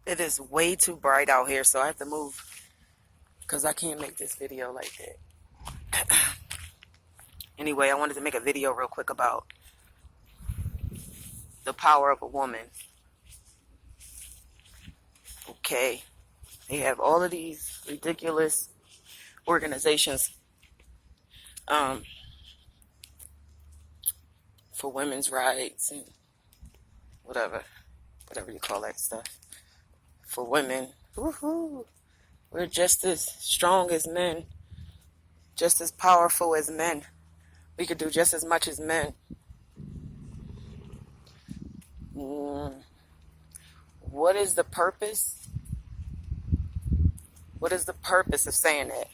It is way too bright out here, so I have to move because I can't make this video like that. Anyway, I wanted to make a video real quick about the power of a woman. Okay, they have all of these ridiculous organizations for women's rights and whatever you call that stuff. For women, woohoo, we're just as strong as men, just as powerful as men. We could do just as much as men. What is the purpose? What is the purpose of saying that?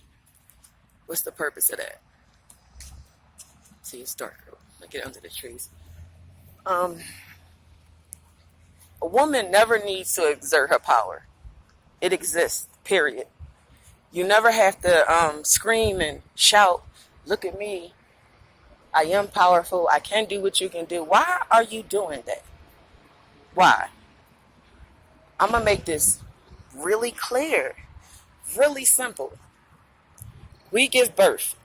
What's the purpose of that? See, it's dark. I get under the trees. A woman never needs to exert her power. It exists, period. You never have to scream and shout, look at me. I am powerful. I can do what you can do. Why are you doing that? Why? I'm going to make this really clear, really simple. We give birth.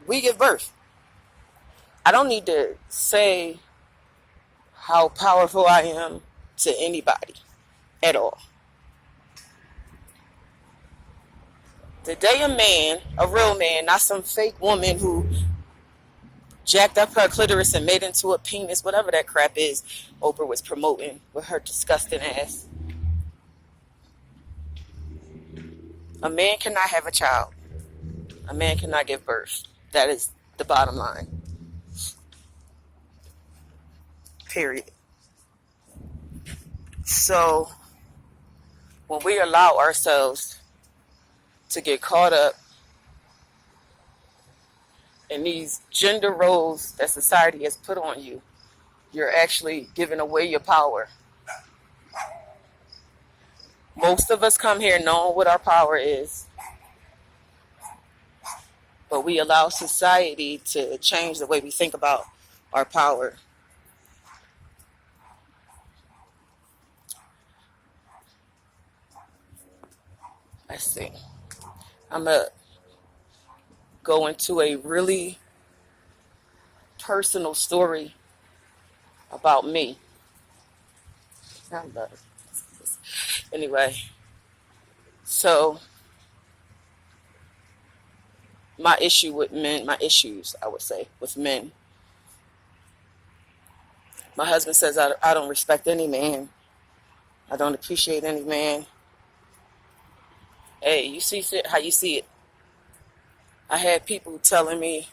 We give birth. I don't need to say how powerful I am to anybody at all. The day a man, a real man, not some fake woman who jacked up her clitoris and made into a penis, whatever that crap is Oprah was promoting with her disgusting ass. A man cannot have a child. A man cannot give birth. That is the bottom line. Period. So, when we allow ourselves to get caught up in these gender roles that society has put on you, you're actually giving away your power. Most of us come here knowing what our power is, but we allow society to change the way we think about our power. Let's see. I'm going to go into a really personal story about me. Anyway, so my issue with men, my issues, I would say, with men. My husband says I don't respect any man. I don't appreciate any man. Hey, you see it how you see it. I had people telling me,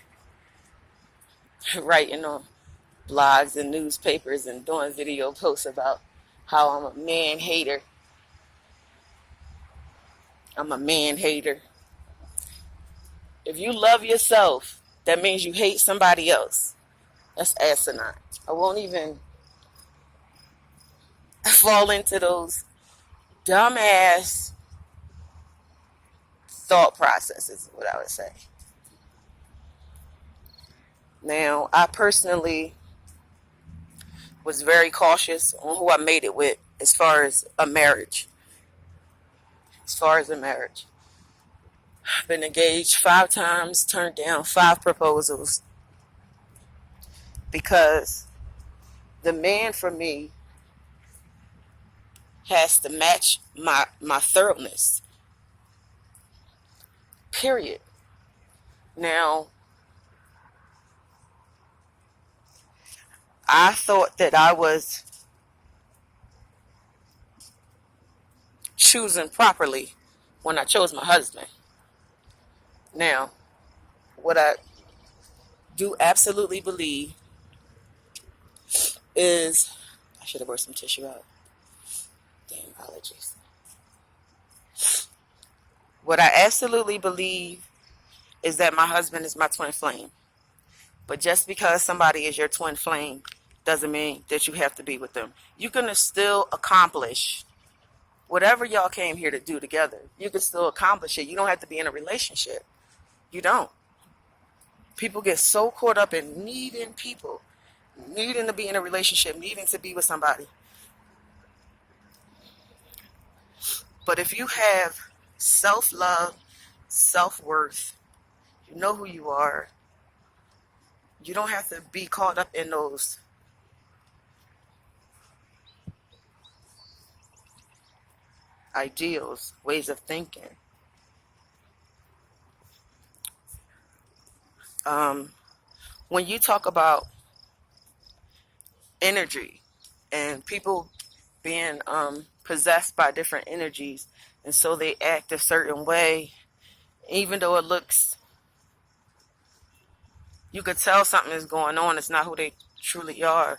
writing on blogs and newspapers and doing video posts about how I'm a man hater. I'm a man hater. If you love yourself, that means you hate somebody else. That's asinine. I won't even fall into those dumbass thought processes, what I would say. Now, I personally was very cautious on who I made it with as far as a marriage. I've been engaged 5 times, turned down 5 proposals, because the man for me has to match my thoroughness. Period. Now, I thought that I was choosing properly when I chose my husband. Now, what I do absolutely believe is, I should have brought some tissue out. Damn, allergies. What I absolutely believe is that my husband is my twin flame. But just because somebody is your twin flame doesn't mean that you have to be with them. You can still accomplish whatever y'all came here to do together. You can still accomplish it. You don't have to be in a relationship. You don't. People get so caught up in needing people, needing to be in a relationship, needing to be with somebody. But if you have self-love, self-worth, you know who you are, you don't have to be caught up in those ideals, ways of thinking. When you talk about energy and people being possessed by different energies, and so they act a certain way, even though it looks, you could tell something is going on, it's not who they truly are.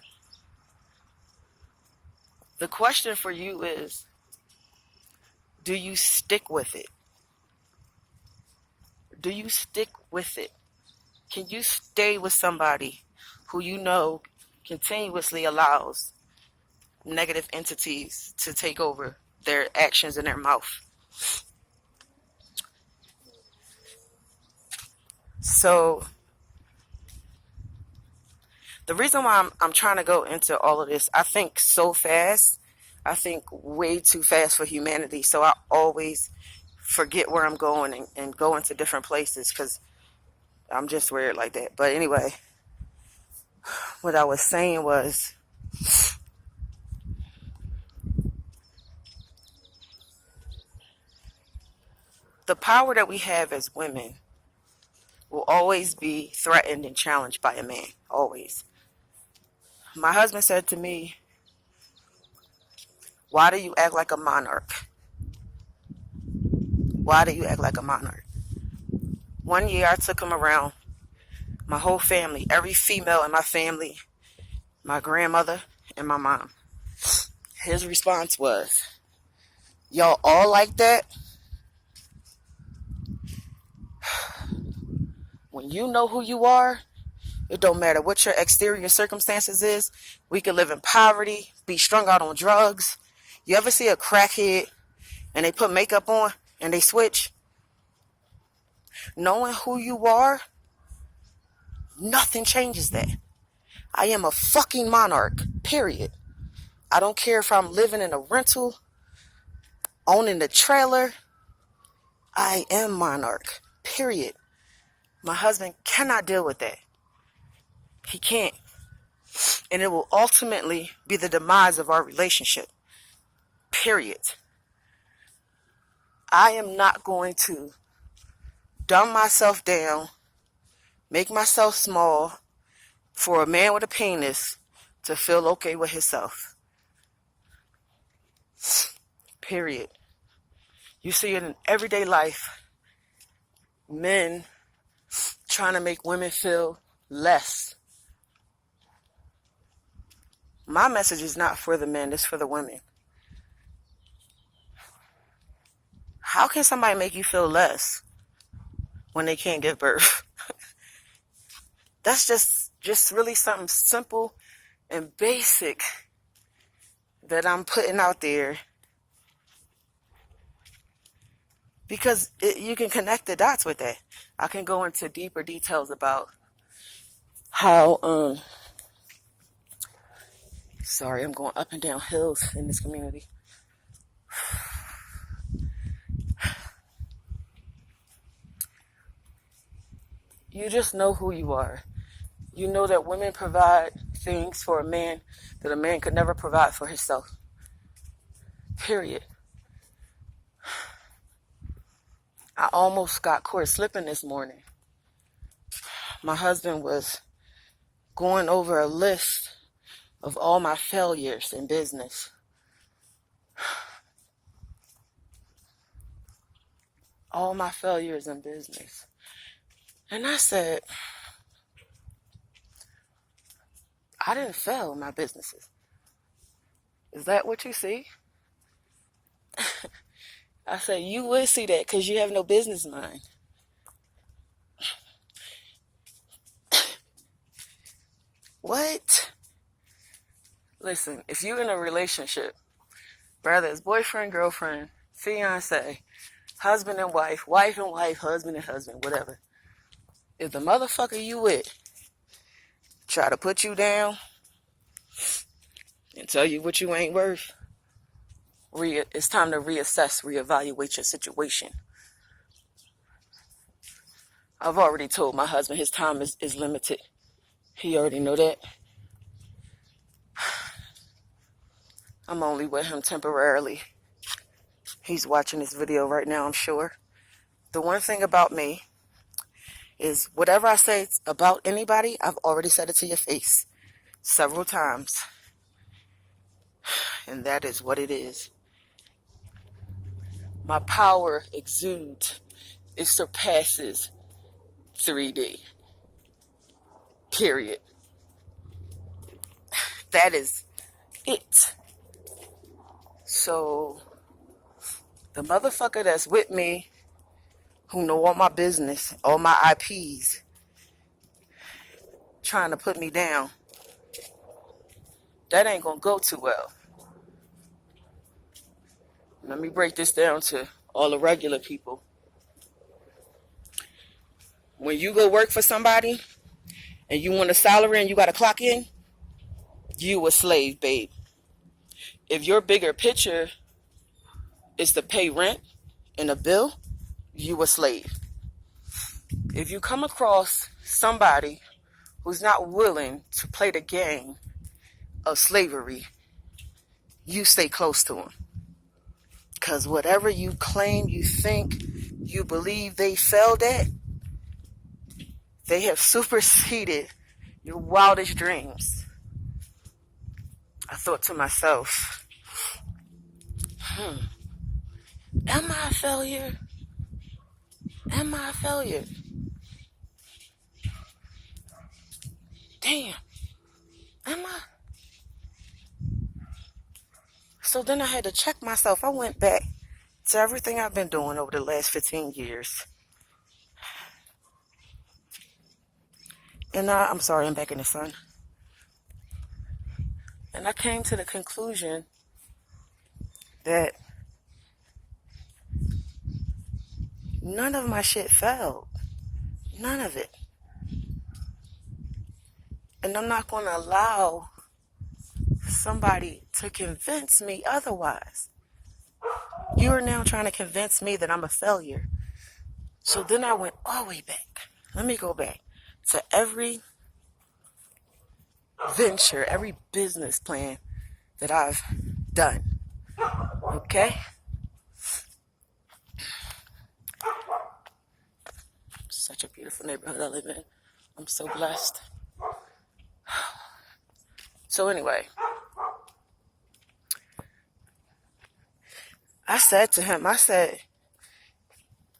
The question for you is, do you stick with it? Do you stick with it? Can you stay with somebody who you know continuously allows negative entities to take over their actions and their mouth? So the reason why I'm trying to go into all of this, I think so fast. I think way too fast for humanity. So I always forget where I'm going and go into different places because I'm just weird like that. But anyway, what I was saying was, the power that we have as women will always be threatened and challenged by a man. Always. My husband said to me, why do you act like a monarch? Why do you act like a monarch? One year I took him around my whole family, every female in my family, my grandmother and my mom. His response was, y'all all like that? When you know who you are, it don't matter what your exterior circumstances is. We could live in poverty, be strung out on drugs. You ever see a crackhead and they put makeup on and they switch? Knowing who you are, nothing changes that. I am a fucking monarch, period. I don't care if I'm living in a rental, owning a trailer. I am monarch, period. My husband cannot deal with that. He can't. And it will ultimately be the demise of our relationship. Period. I am not going to dumb myself down, make myself small for a man with a penis to feel okay with himself. Period. You see it in everyday life. Men trying to make women feel less. My message is not for the men, it's for the women. How can somebody make you feel less when they can't give birth? That's just really something simple and basic that I'm putting out there. Because you can connect the dots with that. I can go into deeper details about how, sorry, I'm going up and down hills in this community. You just know who you are. You know that women provide things for a man that a man could never provide for himself. Period. I almost got caught slipping this morning. My husband was going over a list of all my failures in business. All my failures in business. And I said, I didn't fail in my businesses. Is that what you see? I said, you would see that because you have no business mind. What? Listen, if you're in a relationship, whether it's boyfriend, girlfriend, fiance, husband and wife, husband and husband, whatever. If the motherfucker you with try to put you down and tell you what you ain't worth, it's time to reassess, reevaluate your situation. I've already told my husband his time is limited. He already know that. I'm only with him temporarily. He's watching this video right now, I'm sure. The one thing about me is whatever I say about anybody, I've already said it to your face several times. And that is what it is. My power exudes. It surpasses 3D. Period. That is it. So, the motherfucker that's with me, who know all my business, all my IPs, trying to put me down, that ain't gonna go too well. Let me break this down to all the regular people. When you go work for somebody and you want a salary and you got to clock in, you a slave, babe. If your bigger picture is to pay rent and a bill, you a slave. If you come across somebody who's not willing to play the game of slavery, you stay close to them. Because whatever you claim, you think, you believe they failed at, they have superseded your wildest dreams. I thought to myself, am I a failure? Am I a failure? Damn. Am I? So then I had to check myself. I went back to everything I've been doing over the last 15 years. And I'm sorry, I'm back in the sun. And I came to the conclusion that none of my shit failed. None of it. And I'm not going to allow somebody to convince me otherwise. You are now trying to convince me that I'm a failure. So then I went all the way back. Let me go back to every venture, every business plan that I've done. Okay? Such a beautiful neighborhood I live in. I'm so blessed. So anyway, I said to him,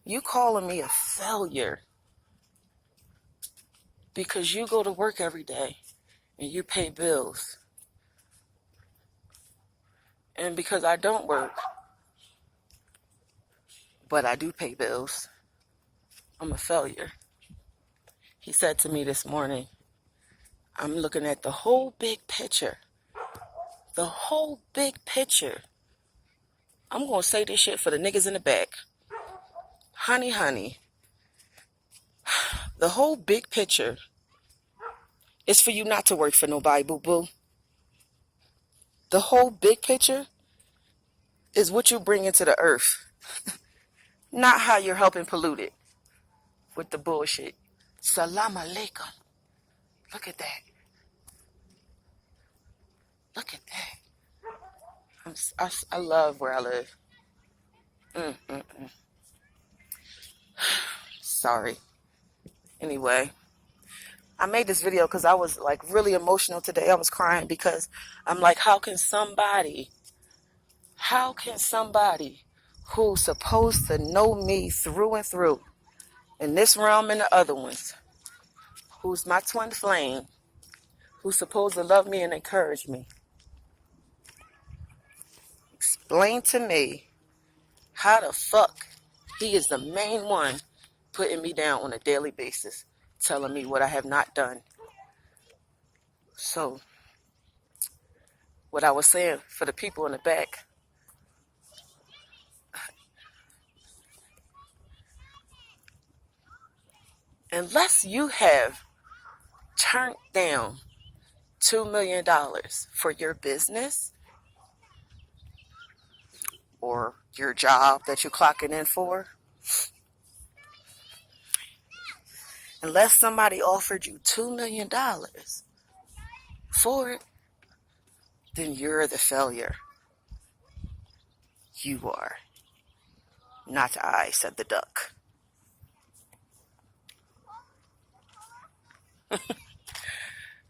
you calling me a failure because you go to work every day and you pay bills. And because I don't work, but I do pay bills, I'm a failure. He said to me this morning, I'm looking at the whole big picture. The whole big picture. I'm going to say this shit for the niggas in the back. Honey, the whole big picture is for you not to work for nobody, boo-boo. The whole big picture is what you bring into the earth. Not how you're helping pollute it with the bullshit. Salam alaikum. Look at that. Look at that. I love where I live. Sorry. Anyway, I made this video because I was like really emotional today. I was crying because I'm like, how can somebody who's supposed to know me through and through, in this realm and the other ones, who's my twin flame, who's supposed to love me and encourage me, explain to me how the fuck he is the main one putting me down on a daily basis, telling me what I have not done. So, what I was saying for the people in the back, Unless you have turned down $2 million for your business or your job that you're clocking in for, unless somebody offered you $2 million for it, then you're the failure. You are. Not I, said the duck.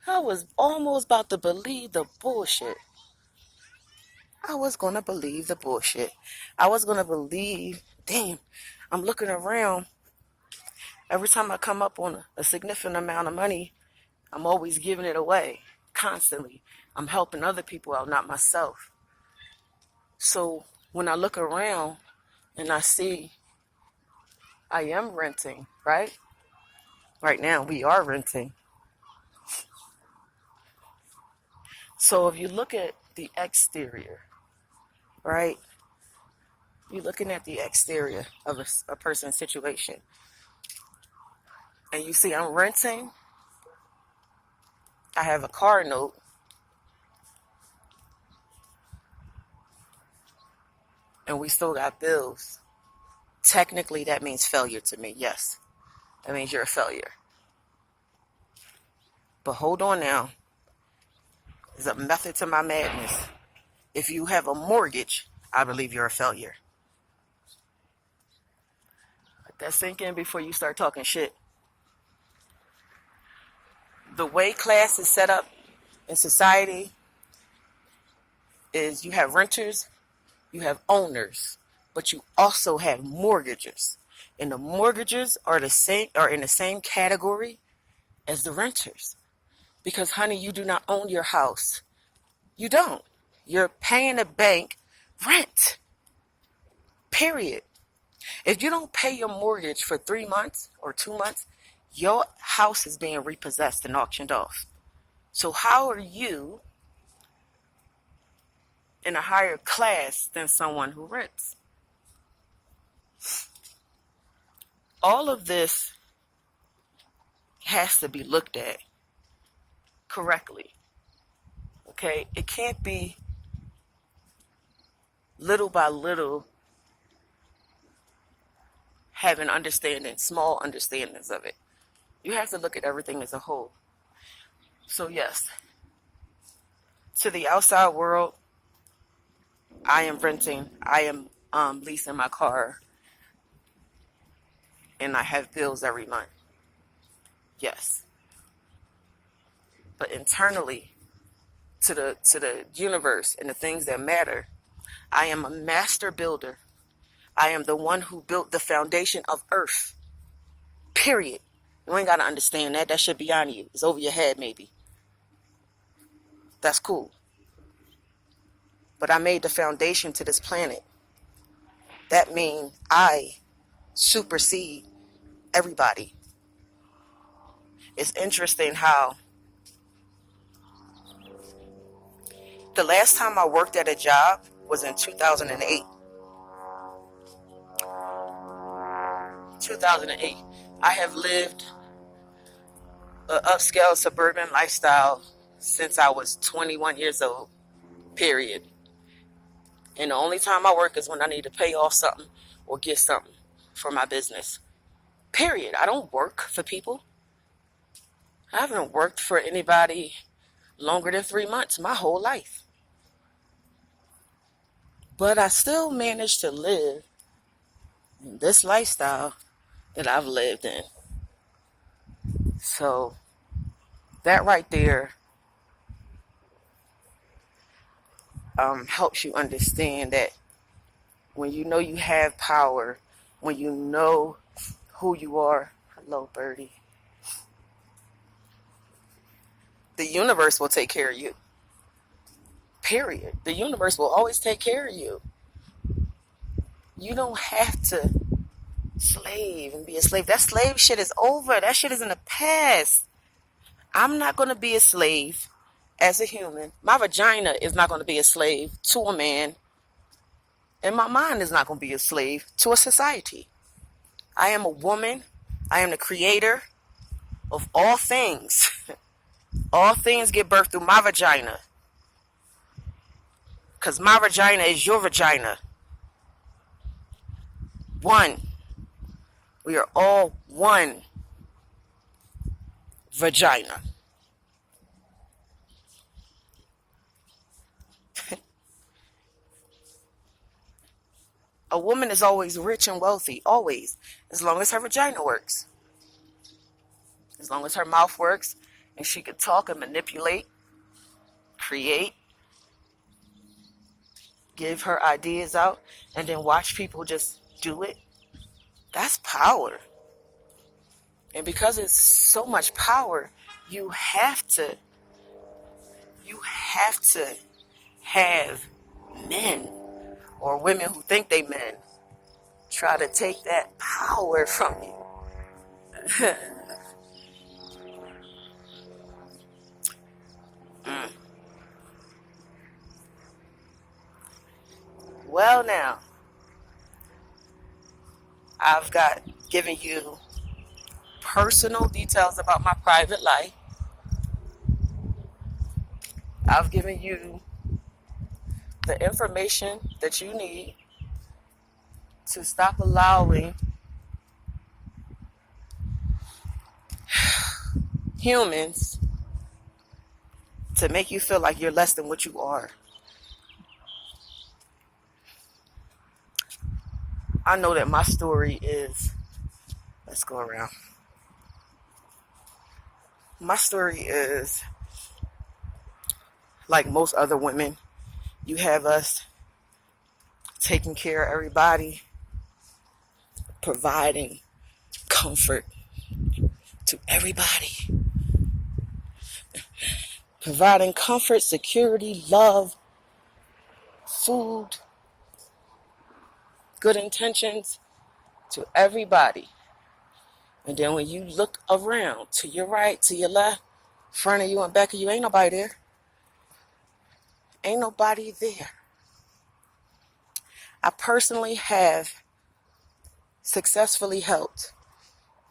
I was almost about to believe the bullshit. I was going to believe the bullshit. I was going to believe, damn, I'm looking around. Every time I come up on a significant amount of money, I'm always giving it away constantly. I'm helping other people out, not myself. So when I look around and I see I am renting, right? Right now we are renting. So if you look at the exterior, right? You're looking at the exterior of a person's situation. And you see I'm renting. I have a car note. And we still got bills. Technically, that means failure to me. Yes. That means you're a failure. But hold on now. There's a method to my madness. If you have a mortgage, I believe you're a failure. Let that sink in before you start talking shit. The way class is set up in society is you have renters, you have owners, but you also have mortgages. And the mortgages are in the same category as the renters. Because, honey, you do not own your house. You don't. You're paying a bank rent. Period. If you don't pay your mortgage for 3 months or 2 months, your house is being repossessed and auctioned off. So how are you in a higher class than someone who rents? All of this has to be looked at correctly. Okay? It can't be little by little having small understandings of it. You have to look at everything as a whole. So yes, to the outside world, I am renting. I am leasing my car, and I have bills every month. Yes, but internally, to the universe and the things that matter, I am a master builder. I am the one who built the foundation of Earth. Period. You ain't got to understand that. That shit beyond you. It's over your head, maybe. That's cool. But I made the foundation to this planet. That means I supersede everybody. It's interesting how the last time I worked at a job was in 2008. 2008. I have lived an upscale suburban lifestyle since I was 21 years old, period. And the only time I work is when I need to pay off something or get something for my business, period. I don't work for people. I haven't worked for anybody longer than 3 months my whole life. But I still managed to live in this lifestyle that I've lived in. So that right there helps you understand that when you know you have power, when you know who you are, hello birdie, the universe will take care of you. Period. The universe will always take care of you. You don't have to slave and be a slave. That slave shit is over. That shit is in the past. I'm not going to be a slave as a human. My vagina is not going to be a slave to a man. And my mind is not going to be a slave to a society. I am a woman. I am the creator. of all things, all things get birthed through my vagina. Because my vagina is your vagina. One. We are all one vagina. A woman is always rich and wealthy, always, as long as her vagina works. As long as her mouth works and she can talk and manipulate, create, give her ideas out, and then watch people just do it. That's power. And because it's so much power, you have to have men or women who think they men try to take that power from you. Well, now, I've given you personal details about my private life. I've given you the information that you need to stop allowing humans to make you feel like you're less than what you are. I know that my story is, let's go around. My story is like most other women. You have us taking care of everybody, providing comfort to everybody, providing comfort, security, love, food, good intentions to everybody. And then when you look around to your right, to your left, front of you and back of you, ain't nobody there. Ain't nobody there. I personally have successfully helped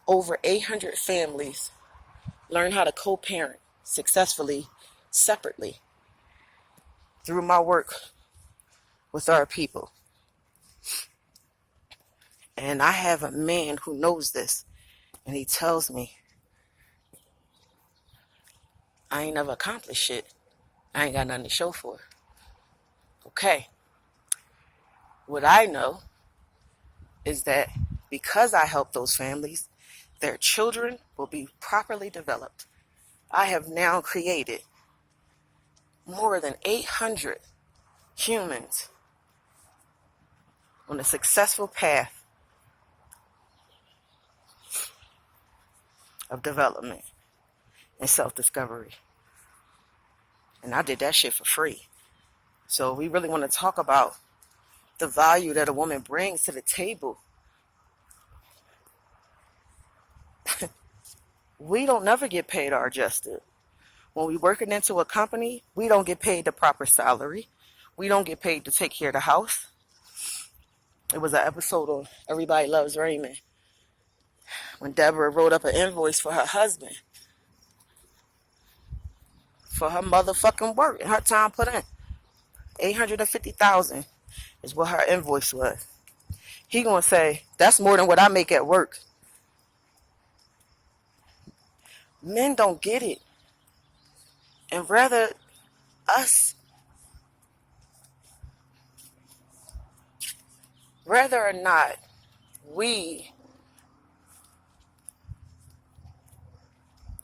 over 800 families learn how to co-parent successfully, separately, through my work with our people. And I have a man who knows this, and he tells me, I ain't never accomplished shit. I ain't got nothing to show for it. Okay. What I know is that because I help those families, their children will be properly developed. I have now created more than 800 humans on a successful path of development and self-discovery. And I did that shit for free. So we really want to talk about the value that a woman brings to the table. We don't never get paid or adjusted. When we working into a company, we don't get paid the proper salary. We don't get paid to take care of the house. It was an episode of Everybody Loves Raymond when Deborah wrote up an invoice for her husband for her motherfucking work and her time put in. $850,000 is what her invoice was. He gonna say, that's more than what I make at work. Men don't get it. And rather or not we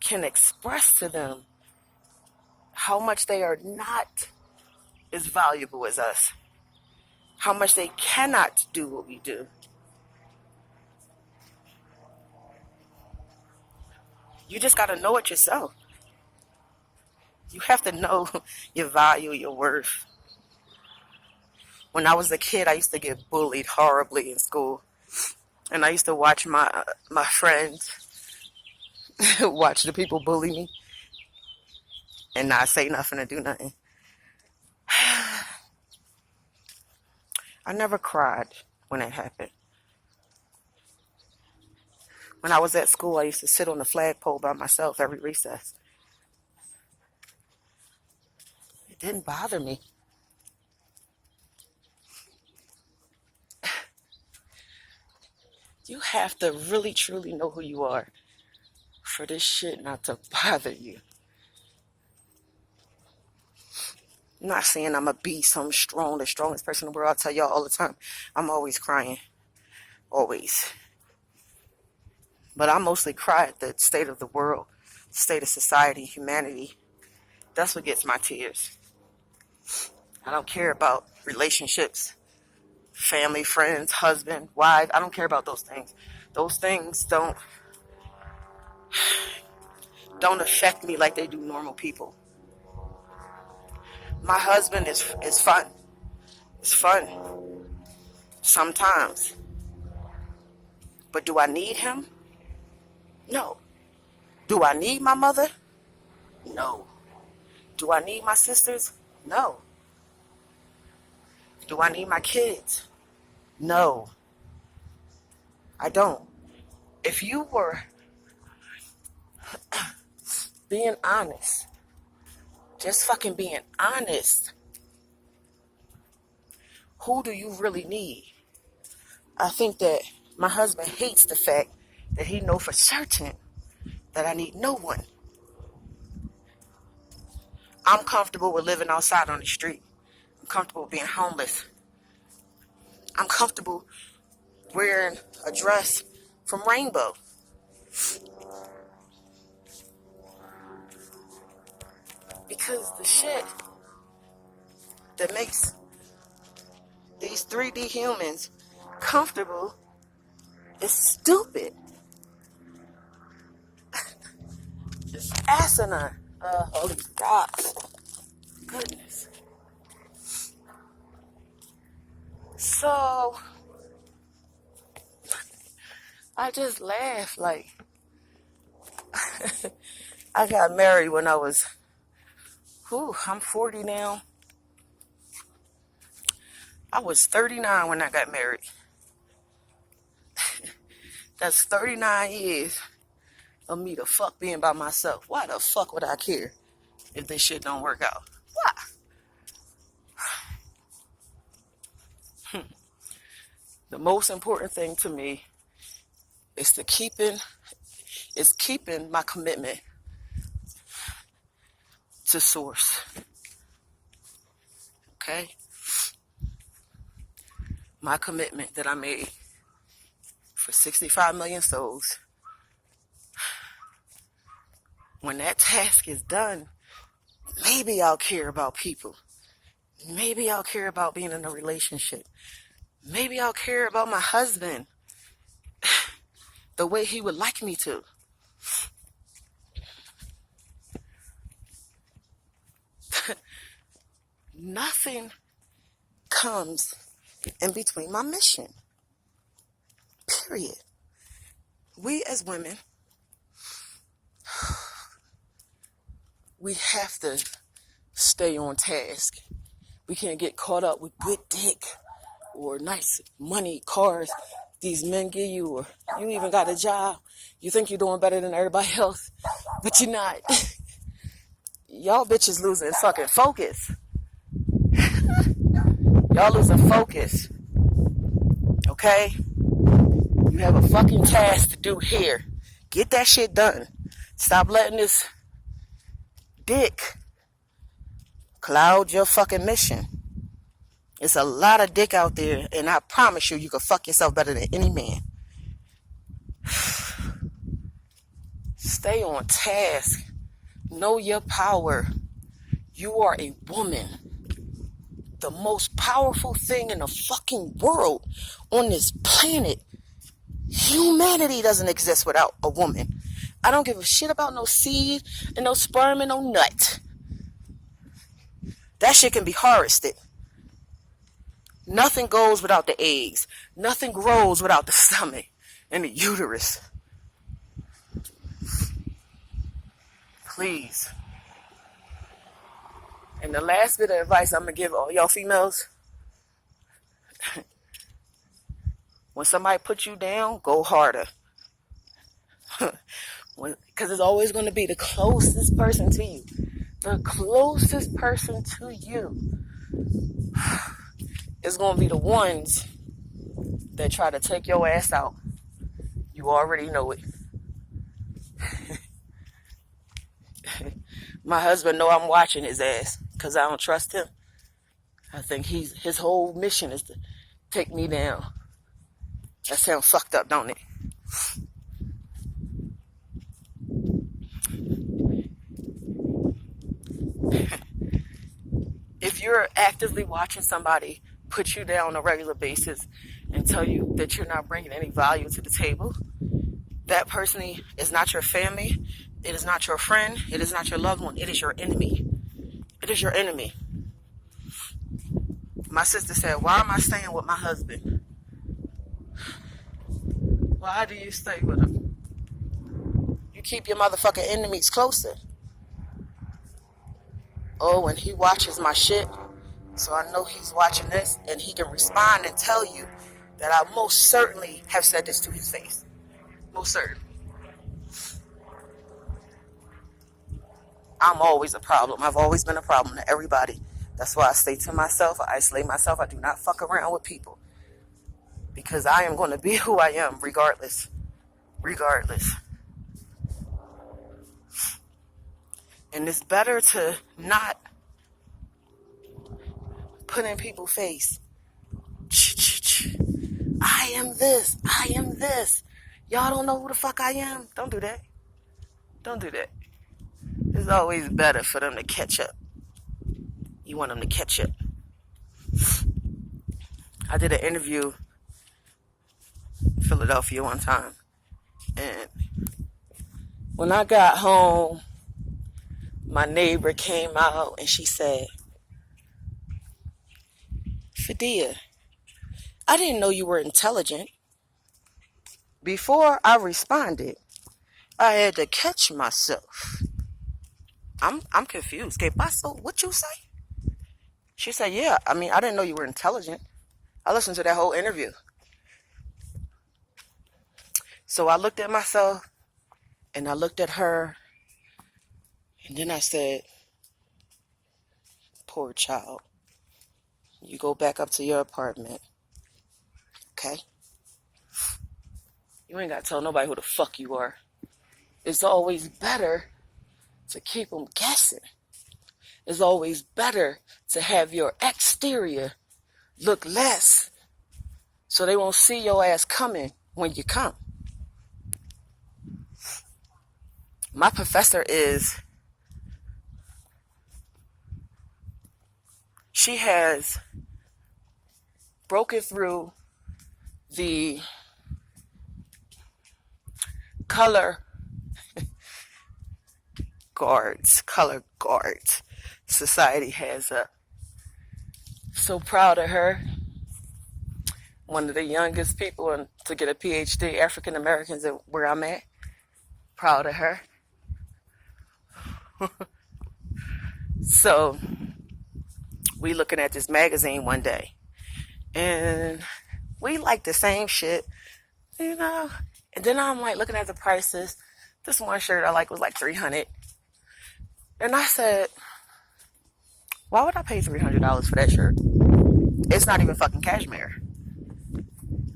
can express to them how much they are not as valuable as us, how much they cannot do what we do. You just got to know it yourself. You have to know your value, your worth. When I was a kid, I used to get bullied horribly in school. And I used to watch my friends watch the people bully me and not say nothing or do nothing. I never cried when it happened. When I was at school, I used to sit on the flagpole by myself every recess. It didn't bother me. You have to really, truly know who you are for this shit not to bother you. I'm not saying I'm a beast, I'm strong, the strongest person in the world. I tell y'all all the time, I'm always crying. Always. But I mostly cry at the state of the world, state of society, humanity. That's what gets my tears. I don't care about relationships, family, friends, husband, wife. I don't care about those things. Those things don't affect me like they do normal people. My husband is fun. It's fun. Sometimes. But do I need him? No. Do I need my mother? No. Do I need my sisters? No. Do I need my kids? No. I don't. If you were being honest, just fucking being honest, who do you really need? I think that my husband hates the fact that he know for certain that I need no one. I'm comfortable with living outside on the street. I'm comfortable being homeless. I'm comfortable wearing a dress from Rainbow. Because the shit that makes these 3D humans comfortable is stupid. It's asinine. Holy God. Goodness. So, I just laugh like, I got married when I was, I'm 40 now. I was 39 when I got married. That's 39 years of me the fuck being by myself. Why the fuck would I care if this shit don't work out? Why? The most important thing to me is keeping my commitment to source. Okay? My commitment that I made for 65 million souls. When that task is done, maybe I'll care about people. Maybe I'll care about being in a relationship. Maybe I'll care about my husband the way he would like me to. Nothing comes in between my mission. Period. We as women, we have to stay on task. We can't get caught up with good dick or nice money, cars these men give you, or you even got a job. You think you're doing better than everybody else, but you're not. Y'all bitches losing fucking focus. Y'all losing focus. Okay? You have a fucking task to do here. Get that shit done. Stop letting this dick cloud your fucking mission. It's a lot of dick out there, and I promise you can fuck yourself better than any man. Stay on task. Know your power. You are a woman. The most powerful thing in the fucking world on this planet. Humanity doesn't exist without a woman. I don't give a shit about no seed and no sperm and no nut. That shit can be harvested. Nothing goes without the eggs. Nothing grows without the stomach and the uterus. Please. And the last bit of advice I'm going to give all y'all females. When somebody puts you down, go harder. Because it's always going to be the closest person to you. The closest person to you is going to be the ones that try to take your ass out. You already know it. My husband know I'm watching his ass because I don't trust him. I think his whole mission is to take me down. That sounds fucked up, don't it? If you're actively watching somebody put you down on a regular basis and tell you that you're not bringing any value to the table, that person is not your family, it is not your friend, it is not your loved one, it is your enemy. It is your enemy. My sister said, why am I staying with my husband? Why do you stay with him? You keep your motherfucking enemies closer. Oh, and he watches my shit, so I know he's watching this, and he can respond and tell you that I most certainly have said this to his face. Most certainly. I'm always a problem. I've always been a problem to everybody. That's why I stay to myself. I isolate myself. I do not fuck around with people. Because I am going to be who I am regardless. Regardless. And it's better to not put in people's face. I am this. I am this. Y'all don't know who the fuck I am? Don't do that. Don't do that. It's always better for them to catch up. You want them to catch up. I did an interview in Philadelphia one time. And when I got home, my neighbor came out and she said, Fadia, I didn't know you were intelligent. Before I responded, I had to catch myself. I'm confused. ¿Qué pasó? What you say? She said, yeah, I didn't know you were intelligent. I listened to that whole interview. So I looked at myself and I looked at her. And then I said, poor child, you go back up to your apartment, okay? You ain't got to tell nobody who the fuck you are. It's always better to keep them guessing. It's always better to have your exterior look less so they won't see your ass coming when you come. My professor she has broken through the color guards. Society has up. So proud of her. One of the youngest people to get a PhD, African Americans, where I'm at. Proud of her. So we looking at this magazine one day, and we like the same shit, you know. And then I'm like looking at the prices. This one shirt I like was like $300, and I said, why would I pay $300 for that shirt? It's not even fucking cashmere.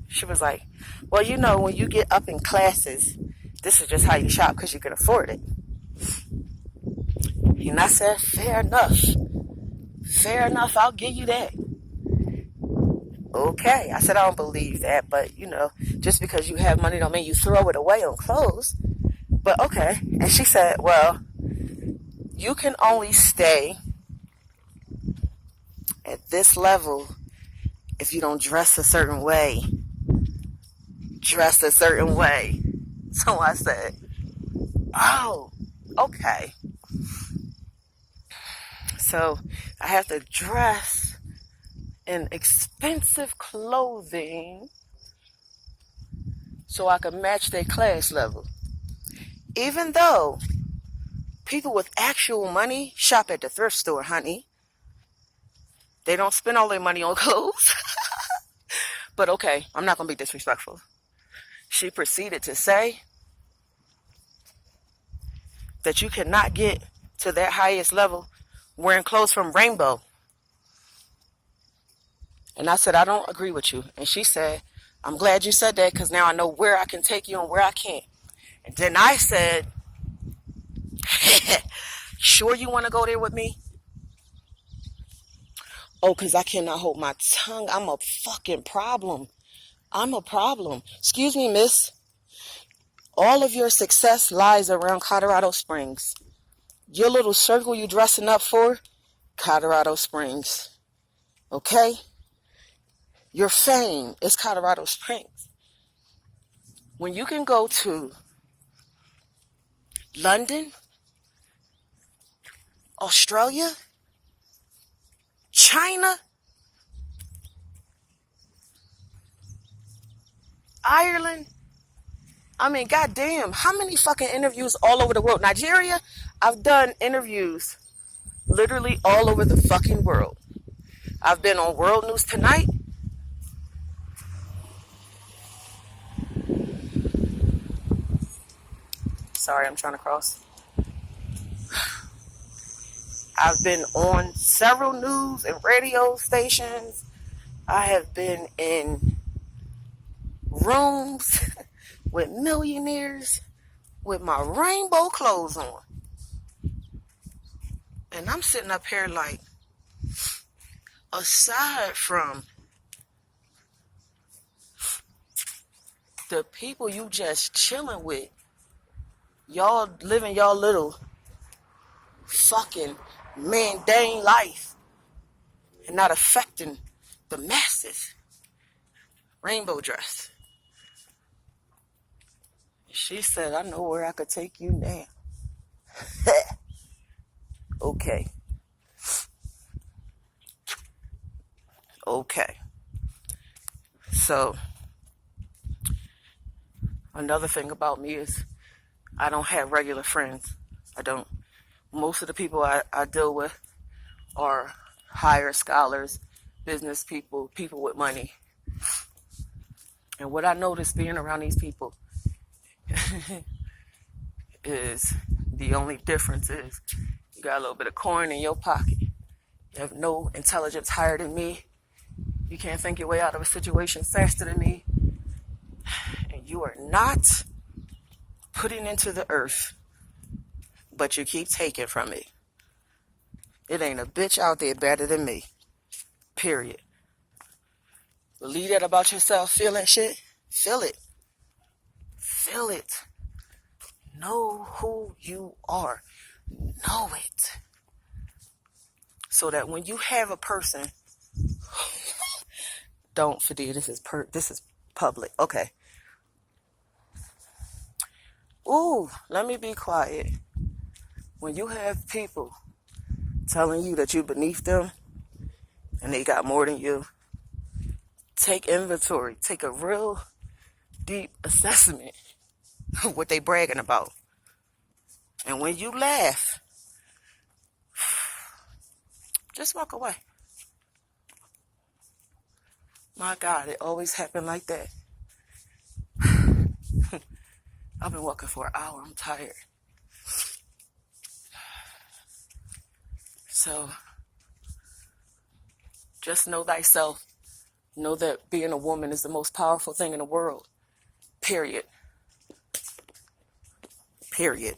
She was like, well, you know, when you get up in classes, this is just how you shop because you can afford it. And I said, fair enough. Fair enough, I'll give you that. Okay. I said, I don't believe that, but, you know, just because you have money don't mean you throw it away on clothes. But okay. And she said, well, you can only stay at this level if you don't dress a certain way. Dress a certain way. So I said, oh, okay. So I have to dress in expensive clothing so I can match their class level. Even though people with actual money shop at the thrift store, honey. They don't spend all their money on clothes. But okay, I'm not going to be disrespectful. She proceeded to say, that you cannot get to that highest level wearing clothes from Rainbow. And I said, I don't agree with you. And she said, I'm glad you said that because now I know where I can take you and where I can't. And then I said, sure you want to go there with me? Oh, because I cannot hold my tongue. I'm a fucking problem. I'm a problem. Excuse me, miss. All of your success lies around Colorado Springs. Your little circle you dressing up for, Colorado Springs. Okay? Your fame is Colorado Springs. When you can go to London, Australia, China, Ireland, I mean, goddamn, how many fucking interviews all over the world? Nigeria, I've done interviews literally all over the fucking world. I've been on World News Tonight. Sorry, I'm trying to cross. I've been on several news and radio stations. I have been in rooms with millionaires with my rainbow clothes on. And I'm sitting up here like, aside from the people you just chilling with, y'all living y'all little fucking mundane life and not affecting the masses. Rainbow dress. She said, I know where I could take you now. Okay. Okay. So, another thing about me is I don't have regular friends. I don't. Most of the people I deal with are higher scholars, business people, people with money. And what I noticed being around these people is the only difference is you got a little bit of coin in your pocket. You have no intelligence higher than me. You can't think your way out of a situation faster than me. And you are not putting into the earth, but you keep taking from it. It ain't a bitch out there better than me. Period. Believe that about yourself. Feel that shit. Feel it. Feel it. Know who you are. Know it. So that when you have a person, don't forget this is public. Okay. Ooh, let me be quiet. When you have people telling you that you're beneath them and they got more than you, take inventory. Take a real deep assessment of what they bragging about. And when you laugh, just walk away. My God, it always happened like that. I've been walking for an hour. I'm tired. So, just know thyself. Know that being a woman is the most powerful thing in the world. Period. Period.